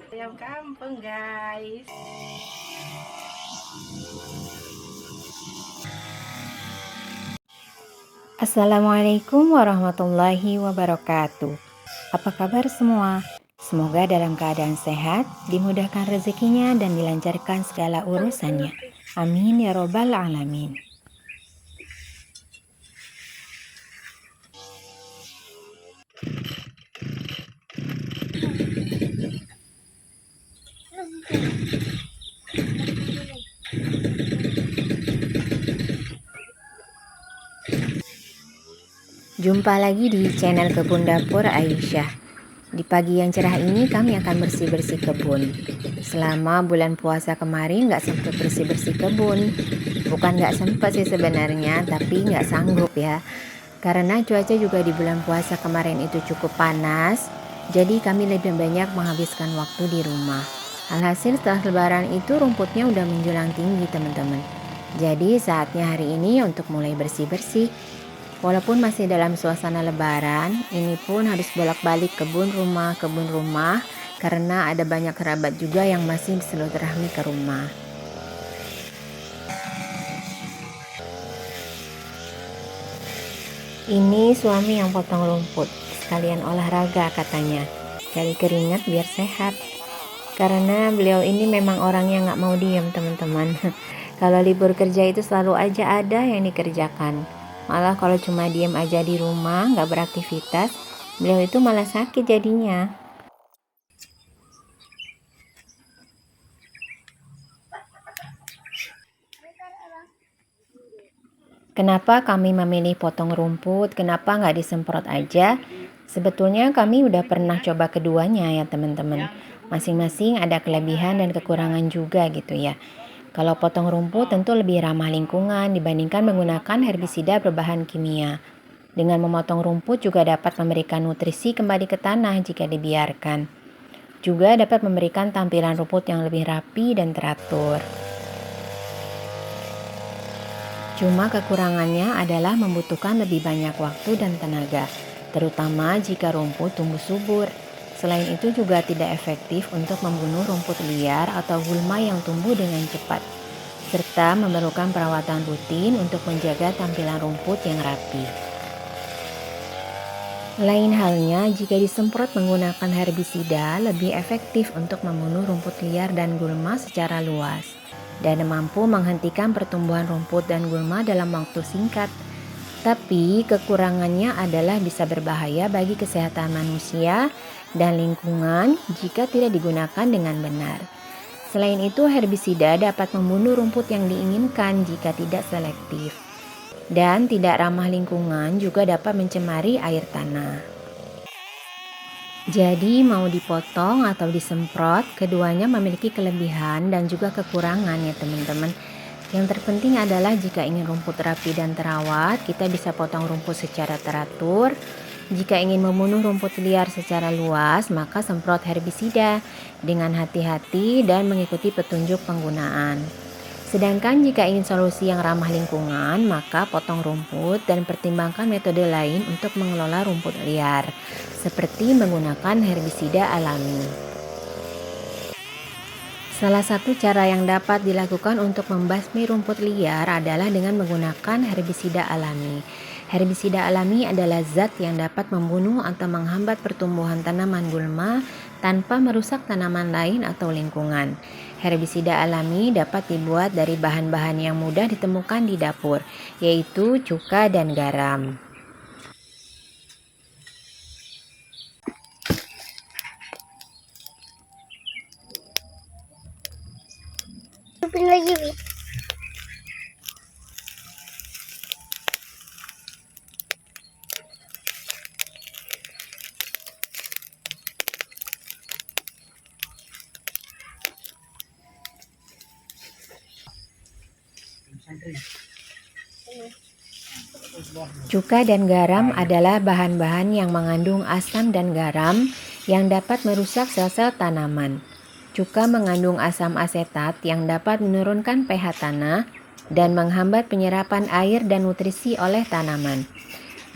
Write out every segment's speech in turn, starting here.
Ayam kampung, guys. Assalamualaikum warahmatullahi wabarakatuh. Apa kabar semua? Semoga dalam keadaan sehat, dimudahkan rezekinya dan dilancarkan segala urusannya. Amin ya robbal alamin. Jumpa lagi di channel Kebun Dapur Aisyah. Di pagi yang cerah ini kami akan bersih-bersih kebun. Selama bulan puasa kemarin nggak sempat bersih-bersih kebun. Bukan nggak sempat sih sebenarnya, tapi nggak sanggup ya. Karena cuaca juga di bulan puasa kemarin itu cukup panas, jadi kami lebih banyak menghabiskan waktu di rumah. Alhasil setelah lebaran itu rumputnya udah menjulang tinggi teman-teman. Jadi saatnya hari ini untuk mulai bersih-bersih. Walaupun masih dalam suasana lebaran, ini pun harus bolak-balik kebun rumah, karena ada banyak kerabat juga yang masih bersilaturahmi ke rumah. Ini suami yang potong rumput, sekalian olahraga katanya, cari keringat biar sehat. Karena beliau ini memang orang yang gak mau diem teman-teman. Kalau libur kerja itu selalu aja ada yang dikerjakan. Malah kalau cuma diem aja di rumah, gak beraktivitas, beliau itu malah sakit jadinya. Kenapa kami memilih potong rumput? Kenapa nggak disemprot aja? Sebetulnya kami udah pernah coba keduanya ya teman-teman. Masing-masing ada kelebihan dan kekurangan juga gitu ya. Kalau potong rumput tentu lebih ramah lingkungan dibandingkan menggunakan herbisida berbahan kimia. Dengan memotong rumput juga dapat memberikan nutrisi kembali ke tanah jika dibiarkan. Juga dapat memberikan tampilan rumput yang lebih rapi dan teratur. Cuma kekurangannya adalah membutuhkan lebih banyak waktu dan tenaga, terutama jika rumput tumbuh subur. Selain itu juga tidak efektif untuk membunuh rumput liar atau gulma yang tumbuh dengan cepat, serta memerlukan perawatan rutin untuk menjaga tampilan rumput yang rapi. Lain halnya jika disemprot menggunakan herbisida lebih efektif untuk membunuh rumput liar dan gulma secara luas dan mampu menghentikan pertumbuhan rumput dan gulma dalam waktu singkat. Tapi kekurangannya adalah bisa berbahaya bagi kesehatan manusia dan lingkungan jika tidak digunakan dengan benar. Selain itu, herbisida dapat membunuh rumput yang diinginkan jika tidak selektif. Dan tidak ramah lingkungan juga dapat mencemari air tanah. Jadi mau dipotong atau disemprot, keduanya memiliki kelebihan dan juga kekurangan ya teman-teman. Yang terpenting adalah jika ingin rumput rapi dan terawat, kita bisa potong rumput secara teratur. Jika ingin membunuh rumput liar secara luas, maka semprot herbisida dengan hati-hati dan mengikuti petunjuk penggunaan. Sedangkan jika ingin solusi yang ramah lingkungan, maka potong rumput dan pertimbangkan metode lain untuk mengelola rumput liar, seperti menggunakan herbisida alami. Salah satu cara yang dapat dilakukan untuk membasmi rumput liar adalah dengan menggunakan herbisida alami. Herbisida alami adalah zat yang dapat membunuh atau menghambat pertumbuhan tanaman gulma tanpa merusak tanaman lain atau lingkungan. Herbisida alami dapat dibuat dari bahan-bahan yang mudah ditemukan di dapur, yaitu cuka dan garam. Cuka dan garam adalah bahan-bahan yang mengandung asam dan garam yang dapat merusak sel-sel tanaman. Cuka mengandung asam asetat yang dapat menurunkan pH tanah dan menghambat penyerapan air dan nutrisi oleh tanaman.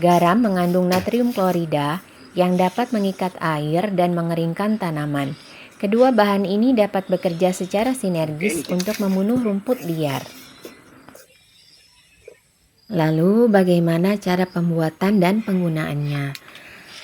Garam mengandung natrium klorida yang dapat mengikat air dan mengeringkan tanaman. Kedua bahan ini dapat bekerja secara sinergis untuk membunuh rumput liar. Lalu, bagaimana cara pembuatan dan penggunaannya?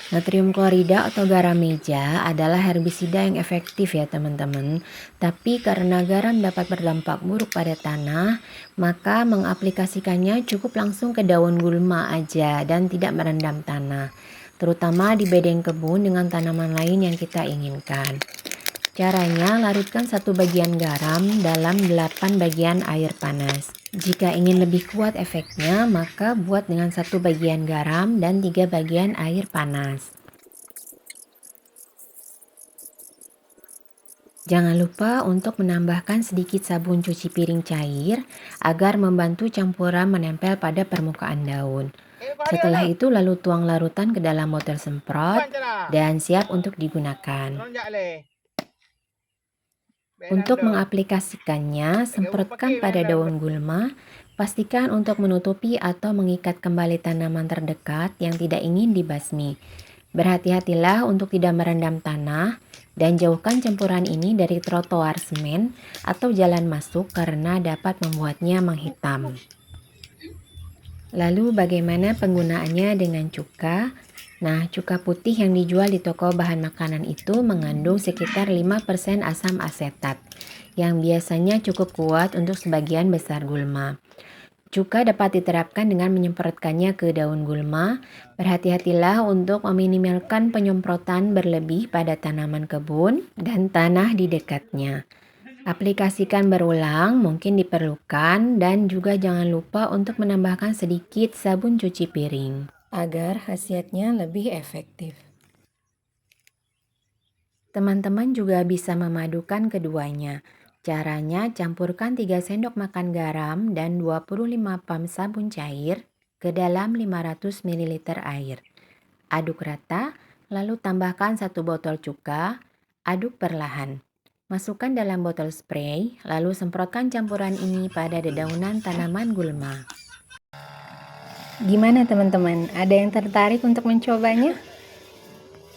Natrium klorida atau garam meja adalah herbisida yang efektif ya teman-teman. Tapi karena garam dapat berdampak buruk pada tanah, maka mengaplikasikannya cukup langsung ke daun gulma aja dan tidak merendam tanah. Terutama di bedeng kebun dengan tanaman lain yang kita inginkan. Caranya, larutkan 1 bagian garam dalam 8 bagian air panas. Jika ingin lebih kuat efeknya, maka buat dengan 1 bagian garam dan 3 bagian air panas. Jangan lupa untuk menambahkan sedikit sabun cuci piring cair agar membantu campuran menempel pada permukaan daun. Setelah itu lalu tuang larutan ke dalam botol semprot dan siap untuk digunakan. Untuk mengaplikasikannya, semprotkan pada daun gulma. Pastikan untuk menutupi atau mengikat kembali tanaman terdekat yang tidak ingin dibasmi. Berhati-hatilah untuk tidak merendam tanah dan jauhkan campuran ini dari trotoar semen atau jalan masuk karena dapat membuatnya menghitam. Lalu bagaimana penggunaannya dengan cuka? Nah, cuka putih yang dijual di toko bahan makanan itu mengandung sekitar 5% asam asetat, yang biasanya cukup kuat untuk sebagian besar gulma. Cuka dapat diterapkan dengan menyemprotkannya ke daun gulma. Berhati-hatilah untuk meminimalkan penyemprotan berlebih pada tanaman kebun dan tanah di dekatnya. Aplikasikan berulang mungkin diperlukan dan juga jangan lupa untuk menambahkan sedikit sabun cuci piring agar khasiatnya lebih efektif. Teman-teman juga bisa memadukan keduanya. Caranya, campurkan 3 sendok makan garam dan 25 pam sabun cair ke dalam 500 ml air. Aduk rata, lalu tambahkan 1 botol cuka, aduk perlahan. Masukkan dalam botol spray, lalu semprotkan campuran ini pada dedaunan tanaman gulma. Gimana teman-teman? Ada yang tertarik untuk mencobanya?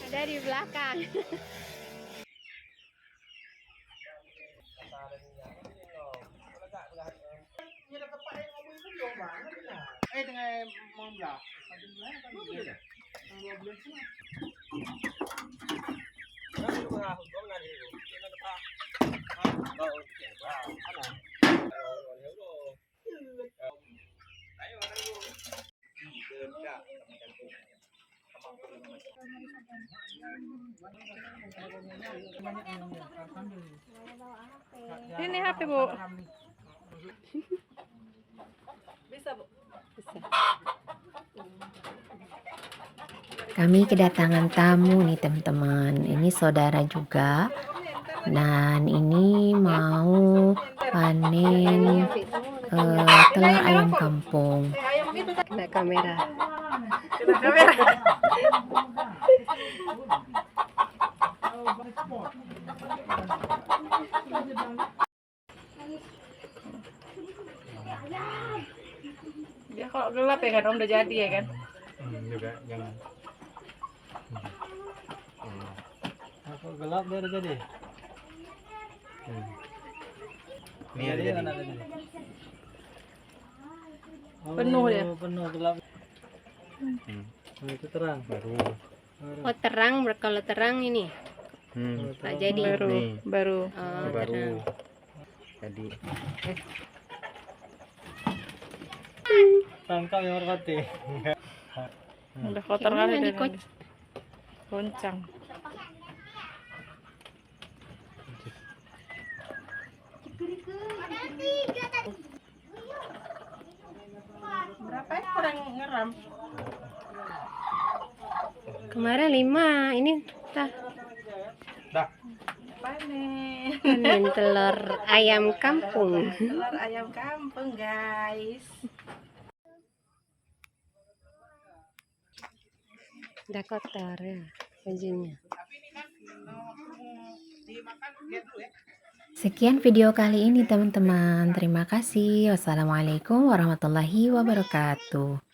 Ada di belakang. Ini HP Bu. Bisa, Bu. Kami kedatangan tamu nih teman-teman. Ini saudara juga. Dan ini mau panen telur ayam kampung. Kena kamera. Kena kamera. Dia kalau gelap ya kan Om, udah jadi ya kan? Juga jangan. Aku gelap dia udah jadi. Ini ada jadi. Penuh dia. Penuh gelap. Itu terang baru. Oh terang, kalau terang ini. Tak jadi. Baru. Oh, Baru. terang. Jadi. Tangkap yang merpati. Udah kotor kali Gimana dari dikocok? tadi. Goncang. Berapa ya kurang ngeram? Kemarin 5, ini tah Dah. Panen. panen telur ayam kampung. Telur ayam kampung guys. Udah kotor ya bajunya. Sekian video kali ini teman-teman. Terima kasih. Wassalamualaikum warahmatullahi wabarakatuh.